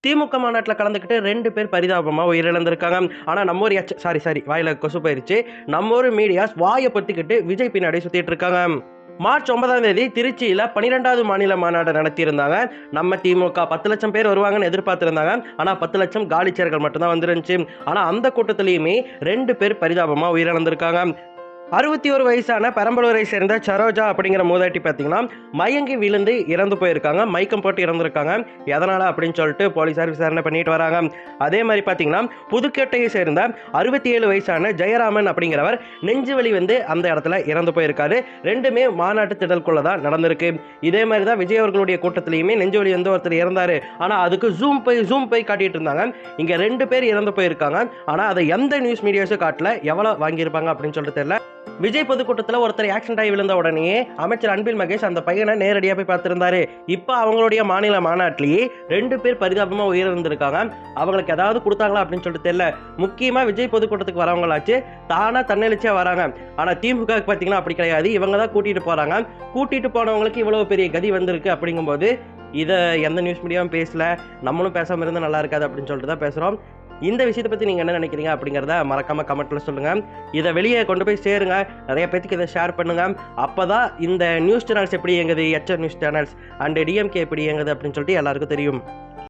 திமுக மாநாட்டில கலந்துக்கிட்டு 2 பேர் பரிதாபமா உயிரிழந்திருக்காங்க. ஆனா நம்ம ஊர் சாரி வாயில கொசு போயிருச்சு. நம்ம ஊர் மீடியாஸ் வாய பொத்திக்கிட்டு விஜய் பின்னாடி சுத்திட்டு இருக்காங்க. மார்ச் 9ஆம் தேதி திருச்சியில 12வது மாநில மாநாடு நடத்தியிருந்தாங்க. நம்ம திமுக 10 லட்சம் பேர் வருவாங்கன்னு எதிர்பார்த்திருந்தாங்க. ஆனா 10 லட்சம் காலி சேர்கள் மட்டும் தான் வந்துருந்துச்சு. ஆனா அந்த கூட்டத்திலயுமே 2 பேர் பரிதாபமா உயிரிழந்திருக்காங்க. 61 வயசான பெரம்பலூரை சேர்ந்த சரோஜா அப்படிங்கிற மூதாட்டி பார்த்தீங்கன்னா, மயங்கி விழுந்து இறந்து போயிருக்காங்க. மயக்கம் போட்டு இறந்திருக்காங்க. எதனால அப்படின்னு சொல்லிட்டு போலீசார் விசாரணை பண்ணிட்டு வராங்க. அதே மாதிரி பார்த்தீங்கன்னா, புதுக்கோட்டையை சேர்ந்த 67 வயசான ஜெயராமன் அப்படிங்கிறவர் நெஞ்சு வலி வந்து அந்த இடத்துல இறந்து போயிருக்காரு. 2மே மாநாட்டு திடலுக்குள்ள தான் நடந்திருக்கு. இதே மாதிரி தான் விஜய் அவர்களுடைய கூட்டத்திலயுமே நெஞ்சு வலி வந்து ஒருத்தர் இறந்தாரு. ஆனா அதுக்கு ஜூம் போய் காட்டிட்டு இருந்தாங்க. இங்க 2 பேர் இறந்து போயிருக்காங்க. ஆனா அதை எந்த நியூஸ் மீடியாஸும் காட்டல. எவ்வளவு வாங்கியிருப்பாங்க அப்படின்னு சொல்லிட்டு தெரியல. விஜய் பொதுக்கூட்டத்தில் ஒருத்தர் ஆக்சிடென்ட் ஆகி விழுந்த உடனே அமைச்சர் அன்பில் மகேஷ் அந்த பையனை நேரடியாக போய் பார்த்திருந்தாரு. இப்போ அவங்களுடைய மாநில மாநாட்டிலேயே 2 பேர் பரிதாபமா உயிரிழந்திருக்காங்க. அவங்களுக்கு ஏதாவது கொடுத்தாங்களா அப்படின்னு சொல்லிட்டு தெரியல. முக்கியமா விஜய் பொதுக்கூட்டத்துக்கு வரவங்களாச்சு தானா தன்னெழுச்சியா வராங்க. ஆனா திமுக பார்த்தீங்கன்னா அப்படி கிடையாது. இவங்க தான் கூட்டிட்டு போறாங்க. கூட்டிட்டு போனவங்களுக்கு இவ்வளவு பெரிய கதி வந்திருக்கு அப்படிங்கும்போது இதை எந்த நியூஸ் மீடியாவும் பேசல. நம்மளும் பேசாம இருந்தால் நல்லா இருக்காது அப்படின்னு சொல்லிட்டு தான் பேசுறோம். இந்த விஷயத்தை பற்றி நீங்கள் என்ன நினைக்கிறீங்க அப்படிங்கிறத மறக்காமல் கமெண்ட்டில் சொல்லுங்கள். இதை வெளியே கொண்டு போய் சேருங்க. நிறைய பேருக்கு இதை ஷேர் பண்ணுங்கள். அப்போ தான் இந்த நியூஸ் சேனல்ஸ் எப்படி இயங்குது, நியூஸ் சேனல்ஸ் அண்ட் டிஎம்கே எப்படி இயங்குது அப்படின்னு சொல்லிட்டு எல்லாருக்கும் தெரியும்.